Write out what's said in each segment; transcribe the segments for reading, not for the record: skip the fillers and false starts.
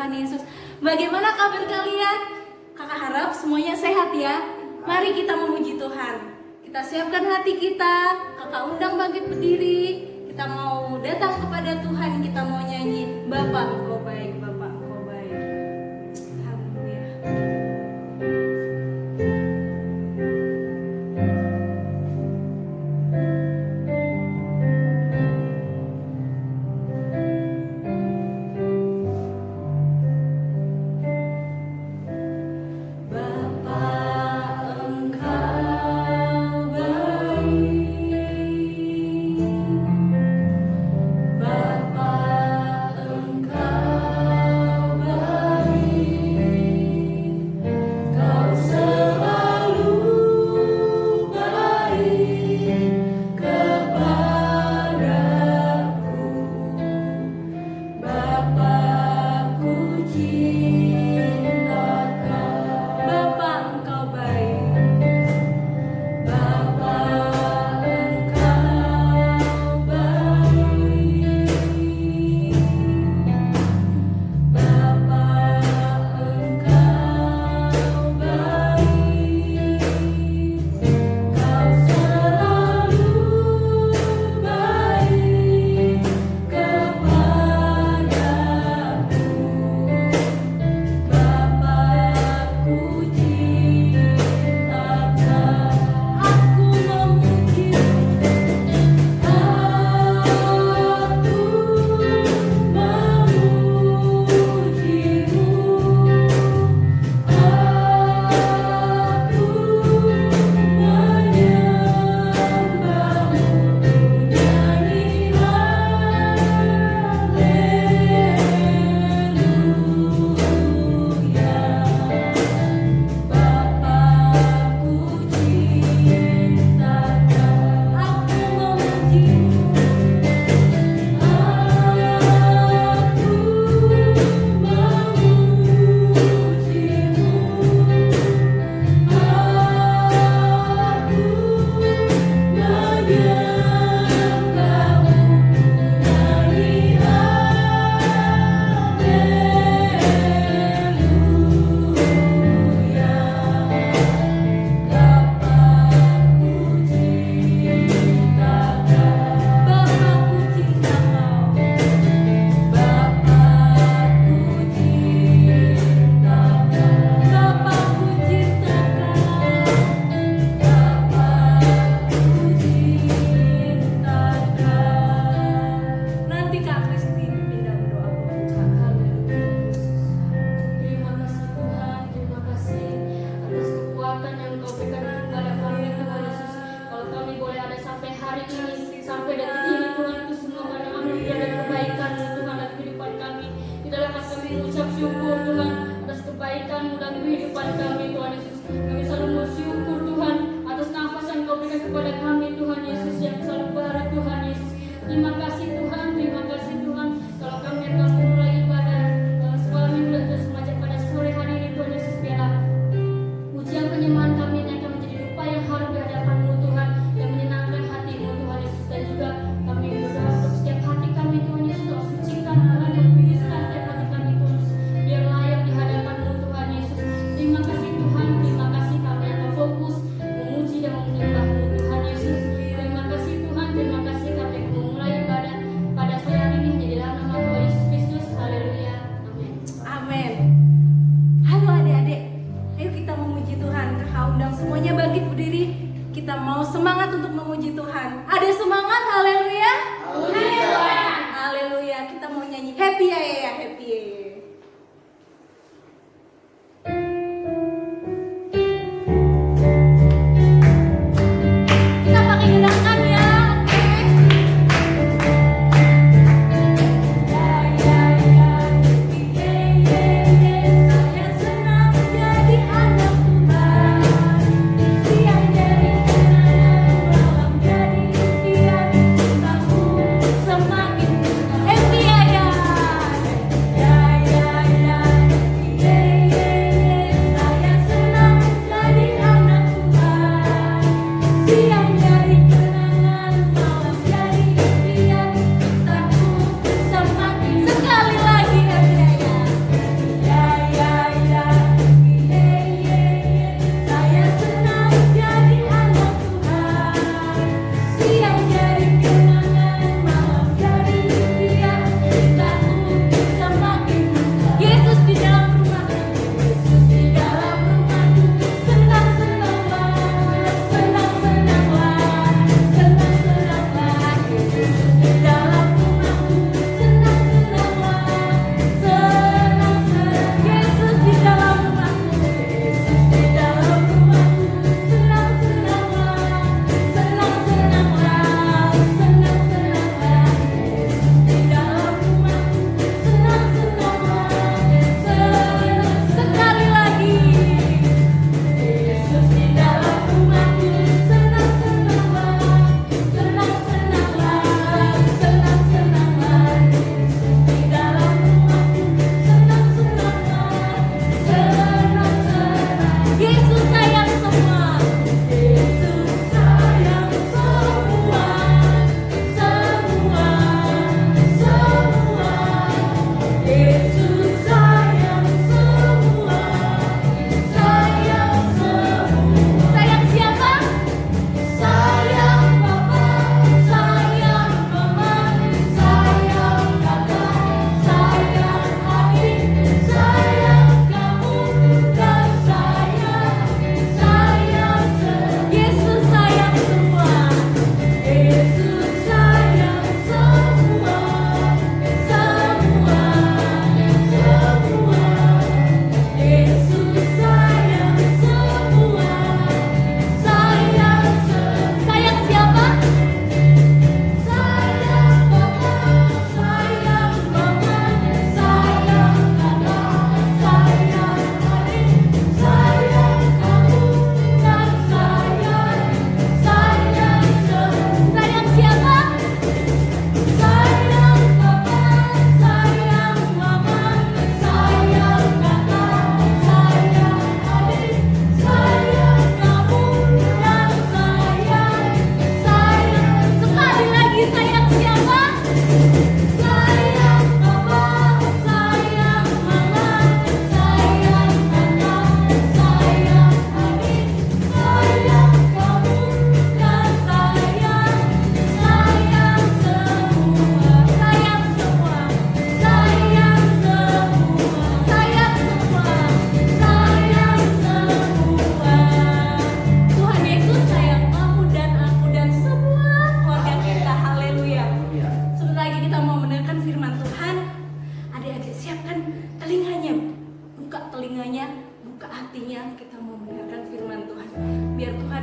Tuhan Yesus. Bagaimana kabar kalian? Kakak harap semuanya sehat ya. Mari kita memuji Tuhan. Kita siapkan hati kita. Kakak undang bangkit berdiri. Kita mau datang kepada Tuhan. Kita mau nyanyi Bapa Engkau baik, Bapa Engkau baik. Haleluya.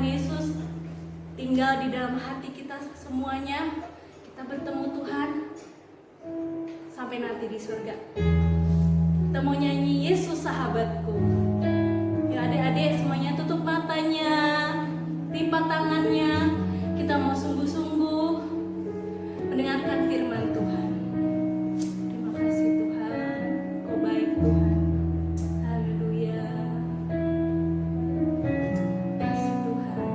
Tuhan Yesus tinggal di dalam hati kita semuanya. Kita bertemu Tuhan sampai nanti di surga. Kita mau nyanyi Yesus sahabatku. Ya adik-adik semuanya tutup matanya, lipat tangannya. Kita mau sungguh-sungguh mendengarkan firman Tuhan. Terima kasih Tuhan, Kau baik Tuhan. Haleluya. Terima kasih Tuhan.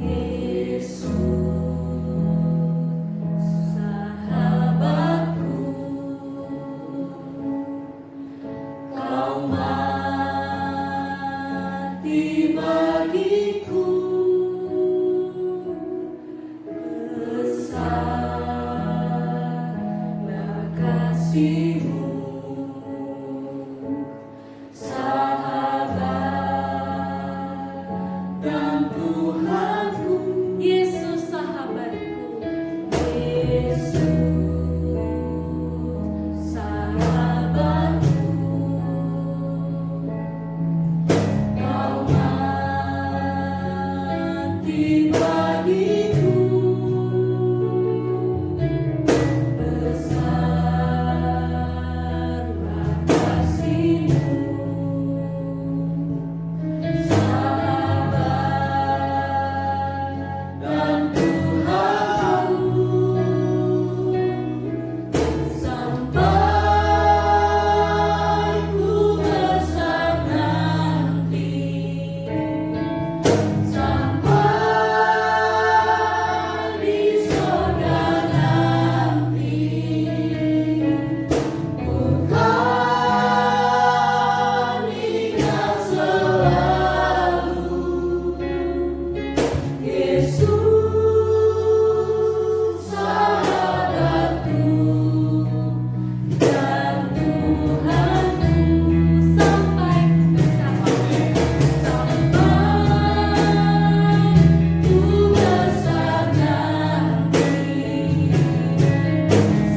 Yesus sahabatku, Kau mati bagiku. Besarlah kasih-Mu, sahabat dan Tuhanku. Yesus sahabatku, Yesus sahabatku, Kau mati bagiku. Besarlah kasih-Mu, sahabat dan Tuhanku. Sampai ku besar nanti, sampai di surga nanti, ku kan ingat selalu Yesus sahabatku dan Tuhanku. Sampai ku besar nanti,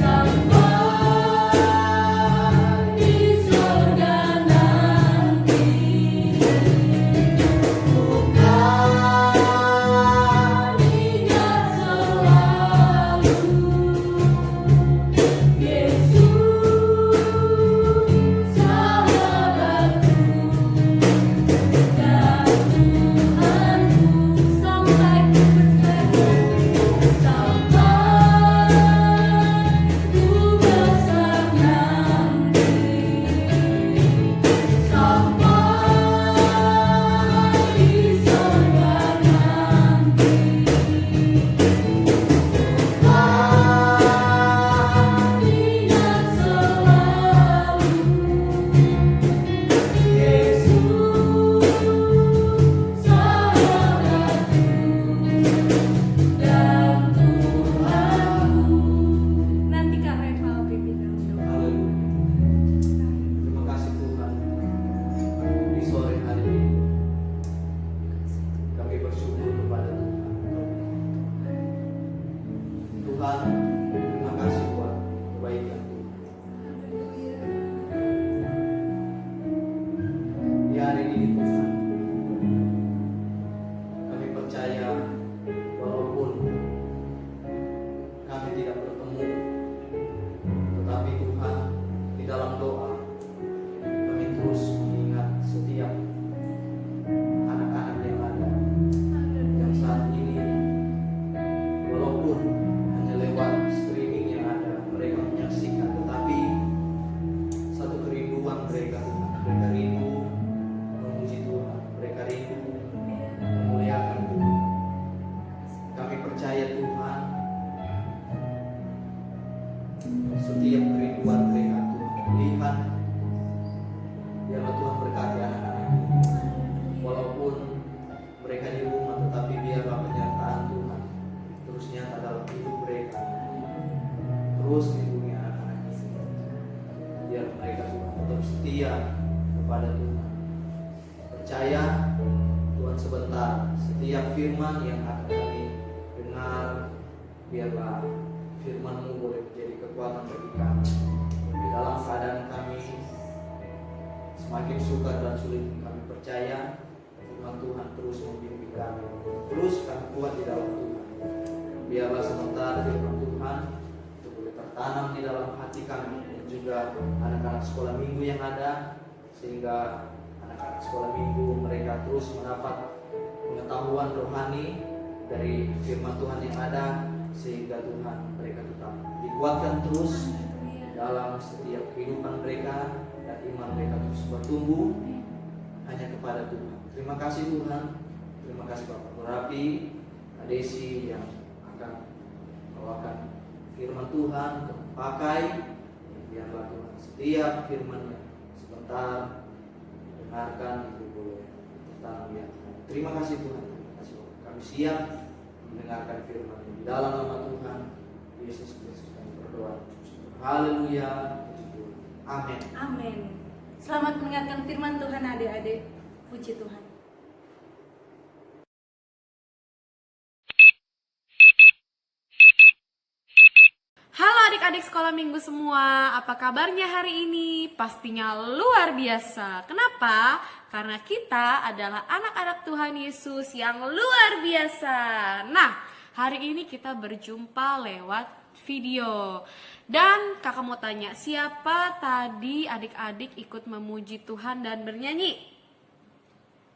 sampai di surga nanti, ku kan ingat selalu Yesus sahabatku dan Tuhanku. Sampai ku besar, sampai ku besar nanti, sampai di surga nanti, kan ingat selalu Yesus sahabatku dan Tuhanku. Nanti Kak Reva pimpin doa. Haleluya. Terima kasih Tuhan. Di sore hari ini kami bersyukur kepada Tuhan. Tuhan, terima kasih buat kebaikan Tuhan. Di hari ini Tuhan, kami percaya walaupun kami tidak bertemu, tetapi Tuhan di dalam doa kami terus mengingat setiap anak-anak yang ada, yang saat ini walaupun hanya lewat streaming yang ada mereka menyaksikan, tetapi satu kerinduan mereka Tuhan, mereka rindu memuji Tuhan, mereka rindu memuliakan Tuhan. Kami percaya Tuhan setiap kerinduan mereka Tuhan, lihat biarlah Tuhan berkati anak-anak ini. Walaupun mereka di rumah, tetapi biarlah penyertaan Tuhan terus nyata dalam hidup mereka. Terus lindungi anak-anak ini, biar mereka Tuhan tetap setia kepada Tuhan. Percaya Tuhan sebentar, setiap firman yang akan kami dengar, biarlah firman-Mu boleh menjadi kekuatan bagi kami. Di dalam keadaan kami semakin sukar dan sulit, kami percaya firman Tuhan terus membimbing kami. Terus kami kuat di dalam Tuhan. Biarlah sementara firman Tuhan itu boleh tertanam di dalam hati kami dan juga anak-anak sekolah minggu yang ada, sehingga anak-anak sekolah minggu mereka terus mendapat pengetahuan rohani dari firman Tuhan yang ada, sehingga Tuhan mereka tetap dikuatkan terus dalam setiap kehidupan mereka dan iman mereka terus bertumbuh hanya kepada Tuhan. Terima kasih Tuhan, terima kasih Bapak Rapi, Kak Desi yang akan membawakan firman Tuhan terpakai. Biarlah Tuhan setiap firman-Nya sebentar dengarkan itu boleh tertanam di hati. Terima kasih Tuhan, terima kasih Bapak. Kami siap mendengarkan firman di dalam nama Tuhan Yesus Kristus kami berdoa. Haleluya. Amin. Amin. Selamat mendengarkan firman Tuhan adik-adik. Puji Tuhan. Halo adik-adik sekolah minggu semua, apa kabarnya hari ini? Pastinya luar biasa. Kenapa? Karena kita adalah anak-anak Tuhan Yesus yang luar biasa. Nah, hari ini kita berjumpa lewat video. Dan kakak mau tanya, siapa tadi adik-adik ikut memuji Tuhan dan bernyanyi?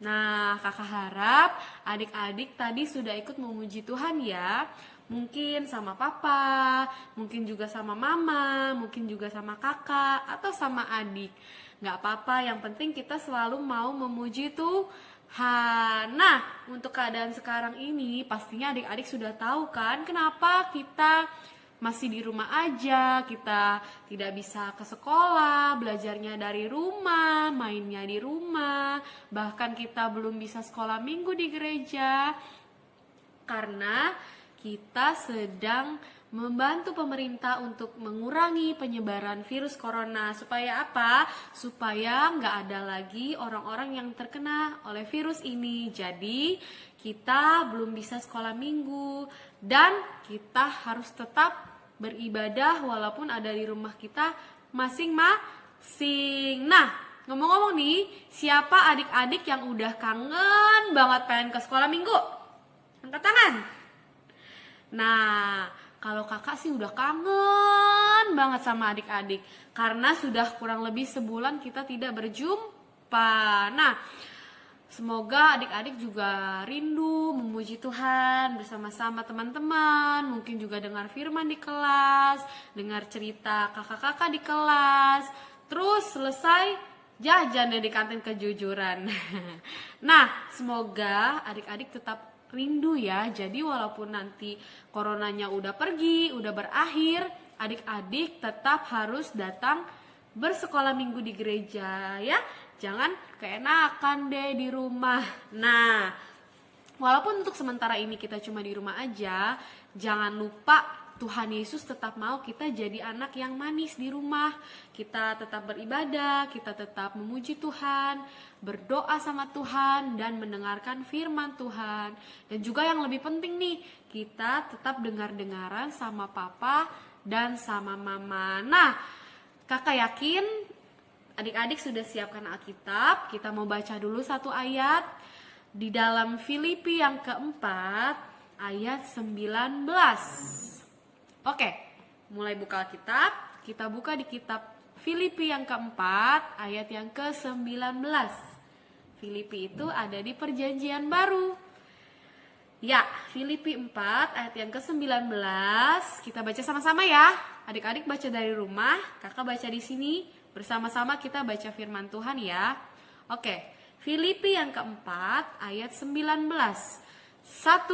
Nah, kakak harap adik-adik tadi sudah ikut memuji Tuhan ya. Mungkin sama papa, mungkin juga sama mama, mungkin juga sama kakak, atau sama adik. Gak apa-apa, yang penting kita selalu mau memuji Tuhan. Nah, untuk keadaan sekarang ini pastinya adik-adik sudah tahu kan kenapa kita masih di rumah aja, kita tidak bisa ke sekolah, belajarnya dari rumah, mainnya di rumah, bahkan kita belum bisa sekolah minggu di gereja. Karena kita sedang membantu pemerintah untuk mengurangi penyebaran virus corona. Supaya apa? Supaya nggak ada lagi orang-orang yang terkena oleh virus ini. Jadi kita belum bisa sekolah minggu dan kita harus tetap beribadah walaupun ada di rumah kita masing-masing. Nah, ngomong-ngomong nih, siapa adik-adik yang udah kangen banget pengen ke sekolah minggu? Angkat tangan. Nah, kalau kakak sih udah kangen banget sama adik-adik karena sudah kurang lebih sebulan kita tidak berjumpa. Nah, semoga adik-adik juga rindu memuji Tuhan bersama-sama teman-teman. Mungkin juga dengar firman di kelas, dengar cerita kakak-kakak di kelas. Terus selesai jajan deh di kantin kejujuran. Nah, semoga adik-adik tetap rindu ya. Jadi walaupun nanti coronanya udah pergi, udah berakhir, adik-adik tetap harus datang bersekolah minggu di gereja ya. Jangan keenakan deh di rumah. Nah, walaupun untuk sementara ini kita cuma di rumah aja, jangan lupa Tuhan Yesus tetap mau kita jadi anak yang manis di rumah. Kita tetap beribadah, kita tetap memuji Tuhan, berdoa sama Tuhan, dan mendengarkan firman Tuhan. Dan juga yang lebih penting nih, kita tetap dengar-dengaran sama papa dan sama mama. Nah, kakak yakin adik-adik sudah siapkan Alkitab. Kita mau baca dulu satu ayat di dalam Filipi yang keempat, ayat 19. Oke, mulai buka Alkitab. Kita buka di kitab Filipi yang keempat, ayat yang ke-19. Filipi itu ada di perjanjian baru. Ya, Filipi 4 ayat yang ke-19. Kita baca sama-sama ya. Adik-adik baca dari rumah, kakak baca di sini. Bersama-sama kita baca firman Tuhan ya. Oke, Filipi yang keempat ayat 19. 1,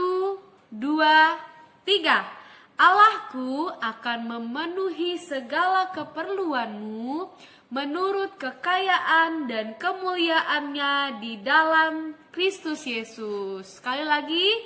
2, 3. Allahku akan memenuhi segala keperluanmu menurut kekayaan dan kemuliaannya di dalam Kristus Yesus. Sekali lagi,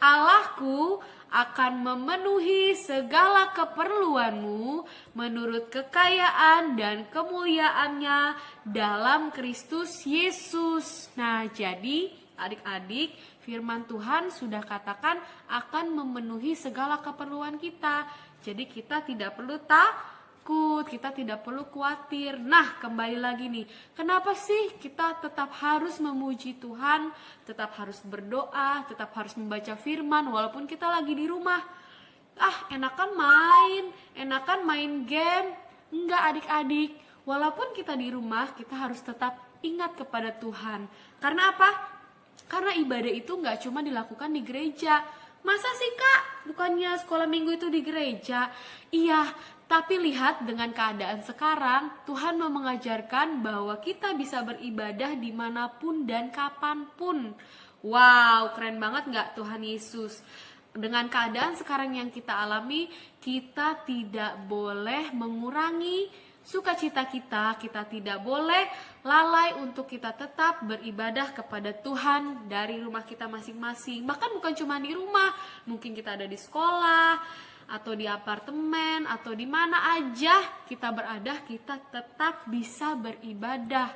Allahku akan memenuhi segala keperluanmu menurut kekayaan dan kemuliaannya dalam Kristus Yesus. Nah, jadi adik-adik, firman Tuhan sudah katakan akan memenuhi segala keperluan kita. Jadi kita tidak perlu takut, kita tidak perlu khawatir. Nah, kembali lagi nih, kenapa sih kita tetap harus memuji Tuhan, tetap harus berdoa, tetap harus membaca firman walaupun kita lagi di rumah? Enakan main game. Enggak adik-adik, walaupun kita di rumah, kita harus tetap ingat kepada Tuhan. Karena apa? Karena ibadah itu enggak cuma dilakukan di gereja. Masa sih Kak, bukannya sekolah minggu itu di gereja? Iya, tapi lihat dengan keadaan sekarang, Tuhan mau mengajarkan bahwa kita bisa beribadah dimanapun dan kapanpun. Wow, keren banget nggak Tuhan Yesus? Dengan keadaan sekarang yang kita alami, kita tidak boleh mengurangi sukacita kita, kita tidak boleh lalai untuk kita tetap beribadah kepada Tuhan dari rumah kita masing-masing. Bahkan bukan cuma di rumah, mungkin kita ada di sekolah, atau di apartemen, atau di mana aja kita berada, kita tetap bisa beribadah.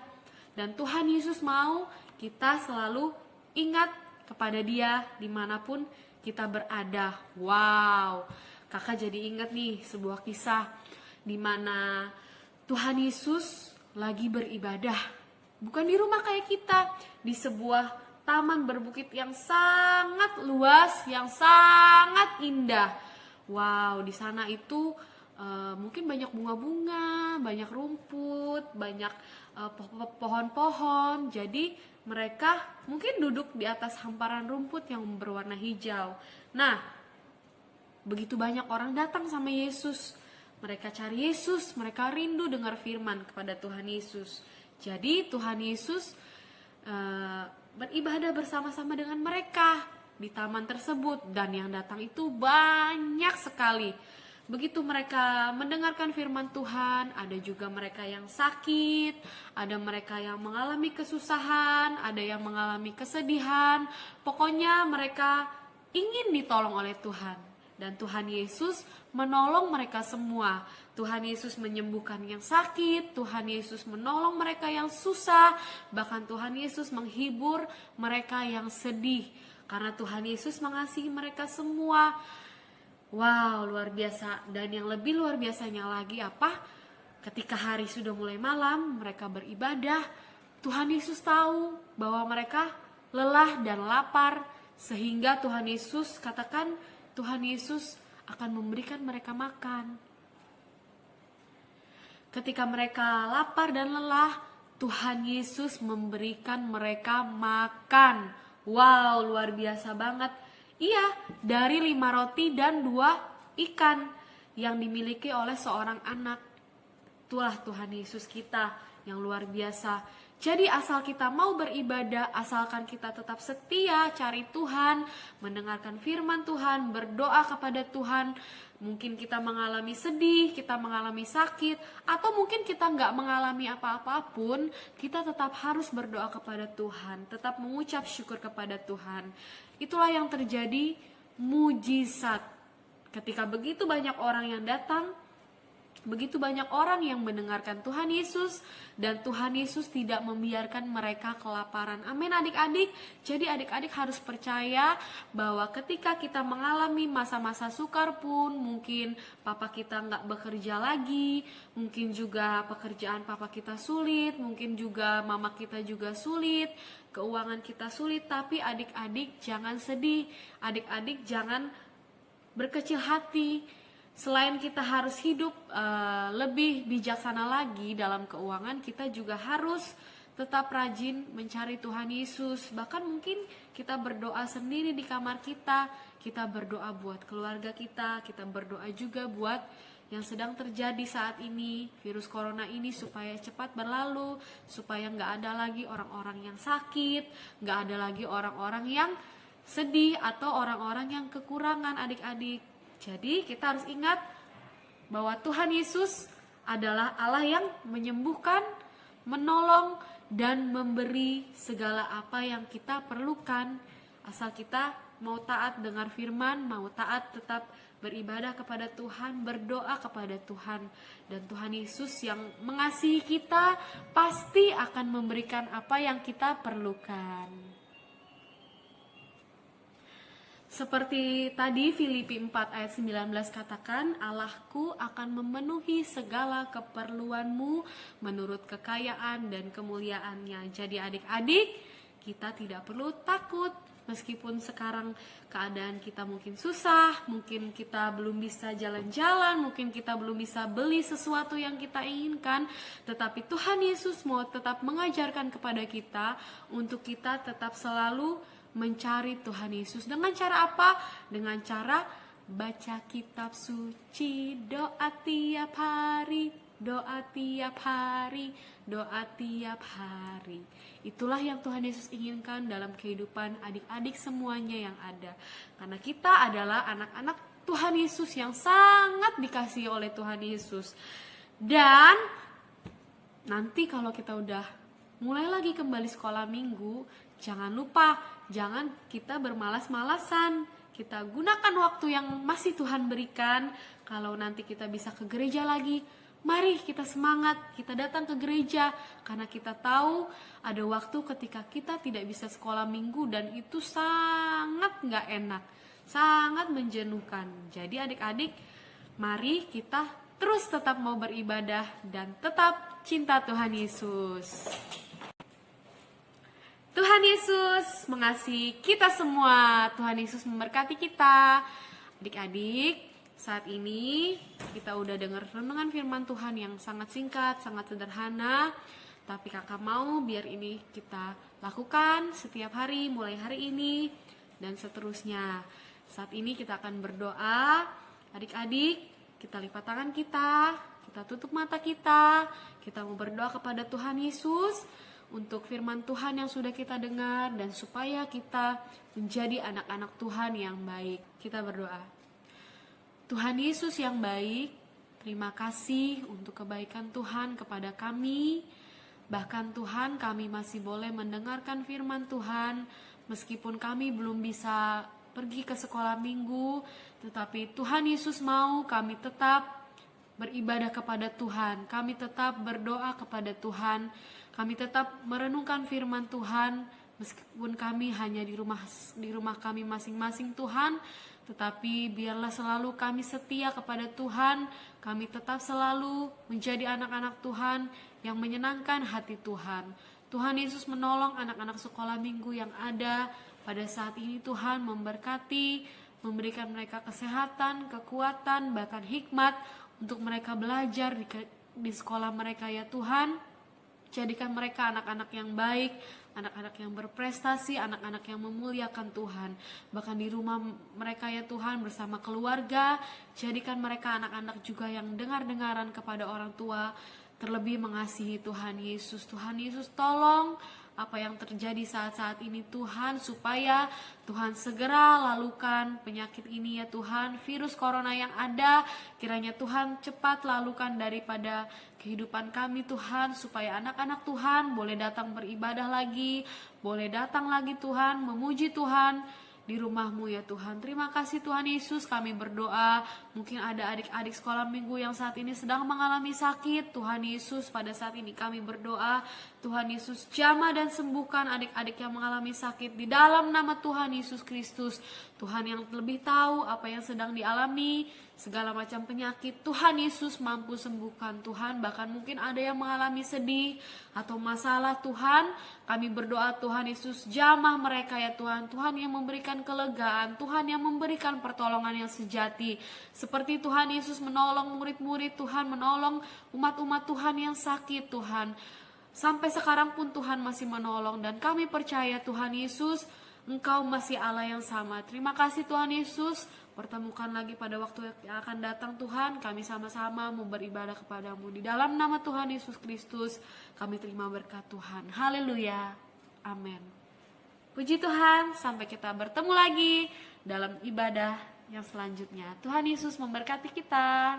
Dan Tuhan Yesus mau kita selalu ingat kepada Dia dimanapun kita berada. Wow, kakak jadi ingat nih sebuah kisah di mana Tuhan Yesus lagi beribadah, bukan di rumah kayak kita, di sebuah taman berbukit yang sangat luas, yang sangat indah. Wow, di sana itu mungkin banyak bunga-bunga, banyak rumput, banyak pohon-pohon. Jadi mereka mungkin duduk di atas hamparan rumput yang berwarna hijau. Nah, begitu banyak orang datang sama Yesus. Mereka cari Yesus, mereka rindu dengar firman kepada Tuhan Yesus. Jadi Tuhan Yesus beribadah bersama-sama dengan mereka di taman tersebut. Dan yang datang itu banyak sekali. Begitu mereka mendengarkan firman Tuhan, ada juga mereka yang sakit, ada mereka yang mengalami kesusahan, ada yang mengalami kesedihan. Pokoknya mereka ingin ditolong oleh Tuhan. Dan Tuhan Yesus menolong mereka semua. Tuhan Yesus menyembuhkan yang sakit, Tuhan Yesus menolong mereka yang susah, bahkan Tuhan Yesus menghibur mereka yang sedih. Karena Tuhan Yesus mengasihi mereka semua. Wow, luar biasa. Dan yang lebih luar biasanya lagi apa? Ketika hari sudah mulai malam, mereka beribadah. Tuhan Yesus tahu bahwa mereka lelah dan lapar, sehingga Tuhan Yesus katakan, Tuhan Yesus akan memberikan mereka makan. Ketika mereka lapar dan lelah, Tuhan Yesus memberikan mereka makan. Wow, luar biasa banget. Iya, dari 5 roti dan 2 ikan yang dimiliki oleh seorang anak. Itulah Tuhan Yesus kita yang luar biasa. Jadi asal kita mau beribadah, asalkan kita tetap setia cari Tuhan, mendengarkan firman Tuhan, berdoa kepada Tuhan. Mungkin kita mengalami sedih, kita mengalami sakit, atau mungkin kita nggak mengalami apa-apa pun, kita tetap harus berdoa kepada Tuhan, tetap mengucap syukur kepada Tuhan. Itulah yang terjadi, mujizat. Ketika begitu banyak orang yang datang, begitu banyak orang yang mendengarkan Tuhan Yesus, dan Tuhan Yesus tidak membiarkan mereka kelaparan. Amin adik-adik. Jadi adik-adik harus percaya bahwa ketika kita mengalami masa-masa sukar pun, mungkin papa kita nggak bekerja lagi, mungkin juga pekerjaan papa kita sulit, mungkin juga mama kita juga sulit, keuangan kita sulit, tapi adik-adik jangan sedih, adik-adik jangan berkecil hati. Selain kita harus hidup lebih bijaksana lagi dalam keuangan, kita juga harus tetap rajin mencari Tuhan Yesus. Bahkan mungkin kita berdoa sendiri di kamar kita berdoa buat keluarga kita berdoa juga buat yang sedang terjadi saat ini, virus corona ini, supaya cepat berlalu, supaya nggak ada lagi orang-orang yang sakit, nggak ada lagi orang-orang yang sedih atau orang-orang yang kekurangan adik-adik. Jadi kita harus ingat bahwa Tuhan Yesus adalah Allah yang menyembuhkan, menolong, dan memberi segala apa yang kita perlukan. Asal kita mau taat dengar firman, mau taat tetap beribadah kepada Tuhan, berdoa kepada Tuhan. Dan Tuhan Yesus yang mengasihi kita pasti akan memberikan apa yang kita perlukan. Seperti tadi Filipi 4 ayat 19 katakan, Allahku akan memenuhi segala keperluanmu menurut kekayaan dan kemuliaannya. Jadi adik-adik, kita tidak perlu takut. Meskipun sekarang keadaan kita mungkin susah, mungkin kita belum bisa jalan-jalan, mungkin kita belum bisa beli sesuatu yang kita inginkan, tetapi Tuhan Yesus mau tetap mengajarkan kepada kita untuk kita tetap selalu mencari Tuhan Yesus. Dengan cara apa? Dengan cara baca kitab suci, doa tiap hari, doa tiap hari, doa tiap hari. Itulah yang Tuhan Yesus inginkan dalam kehidupan adik-adik semuanya yang ada. Karena kita adalah anak-anak Tuhan Yesus yang sangat dikasihi oleh Tuhan Yesus. Dan nanti kalau kita udah mulai lagi kembali sekolah minggu, jangan lupa, jangan kita bermalas-malasan. Kita gunakan waktu yang masih Tuhan berikan. Kalau nanti kita bisa ke gereja lagi, mari kita semangat, kita datang ke gereja. Karena kita tahu ada waktu ketika kita tidak bisa sekolah minggu dan itu sangat gak enak, sangat menjenuhkan. Jadi adik-adik, mari kita terus tetap mau beribadah dan tetap cinta Tuhan Yesus. Tuhan Yesus mengasihi kita semua. Tuhan Yesus memberkati kita. Adik-adik, saat ini kita udah dengar renungan firman Tuhan yang sangat singkat, sangat sederhana. Tapi kakak mau biar ini kita lakukan setiap hari, mulai hari ini dan seterusnya. Saat ini kita akan berdoa. Adik-adik, kita lipat tangan kita tutup mata kita mau berdoa kepada Tuhan Yesus untuk firman Tuhan yang sudah kita dengar dan supaya kita menjadi anak-anak Tuhan yang baik. Kita berdoa. Tuhan Yesus yang baik, terima kasih untuk kebaikan Tuhan kepada kami. Bahkan Tuhan, kami masih boleh mendengarkan firman Tuhan meskipun kami belum bisa pergi ke sekolah minggu, tetapi Tuhan Yesus mau kami tetap beribadah kepada Tuhan, kami tetap berdoa kepada Tuhan, kami tetap merenungkan firman Tuhan meskipun kami hanya di rumah kami masing-masing Tuhan, tetapi biarlah selalu kami setia kepada Tuhan, kami tetap selalu menjadi anak-anak Tuhan yang menyenangkan hati Tuhan. Tuhan Yesus menolong anak-anak sekolah minggu yang ada pada saat ini. Tuhan memberkati, memberikan mereka kesehatan, kekuatan, bahkan hikmat untuk mereka belajar di sekolah mereka ya Tuhan. Jadikan mereka anak-anak yang baik, anak-anak yang berprestasi, anak-anak yang memuliakan Tuhan. Bahkan di rumah mereka ya Tuhan bersama keluarga, jadikan mereka anak-anak juga yang dengar-dengaran kepada orang tua, terlebih mengasihi Tuhan Yesus. Tuhan Yesus tolong apa yang terjadi saat-saat ini Tuhan, supaya Tuhan segera lalukan penyakit ini ya Tuhan, virus corona yang ada, kiranya Tuhan cepat lalukan daripada kehidupan kami Tuhan, supaya anak-anak Tuhan boleh datang beribadah lagi, boleh datang lagi Tuhan, memuji Tuhan di rumah-Mu ya Tuhan. Terima kasih Tuhan Yesus, kami berdoa. Mungkin ada adik-adik sekolah minggu yang saat ini sedang mengalami sakit. Tuhan Yesus, pada saat ini kami berdoa, Tuhan Yesus jamah dan sembuhkan adik-adik yang mengalami sakit di dalam nama Tuhan Yesus Kristus. Tuhan yang lebih tahu apa yang sedang dialami, segala macam penyakit, Tuhan Yesus mampu sembuhkan Tuhan. Bahkan mungkin ada yang mengalami sedih atau masalah Tuhan, kami berdoa Tuhan Yesus jamah mereka ya Tuhan. Tuhan yang memberikan kelegaan, Tuhan yang memberikan pertolongan yang sejati. Seperti Tuhan Yesus menolong murid-murid Tuhan, menolong umat-umat Tuhan yang sakit Tuhan. Sampai sekarang pun Tuhan masih menolong, dan kami percaya Tuhan Yesus, Engkau masih Allah yang sama. Terima kasih Tuhan Yesus. Pertemukan lagi pada waktu yang akan datang Tuhan. Kami sama-sama mau beribadah kepadamu. Di dalam nama Tuhan Yesus Kristus kami terima berkat Tuhan. Haleluya. Amin. Puji Tuhan, sampai kita bertemu lagi dalam ibadah yang selanjutnya. Tuhan Yesus memberkati kita.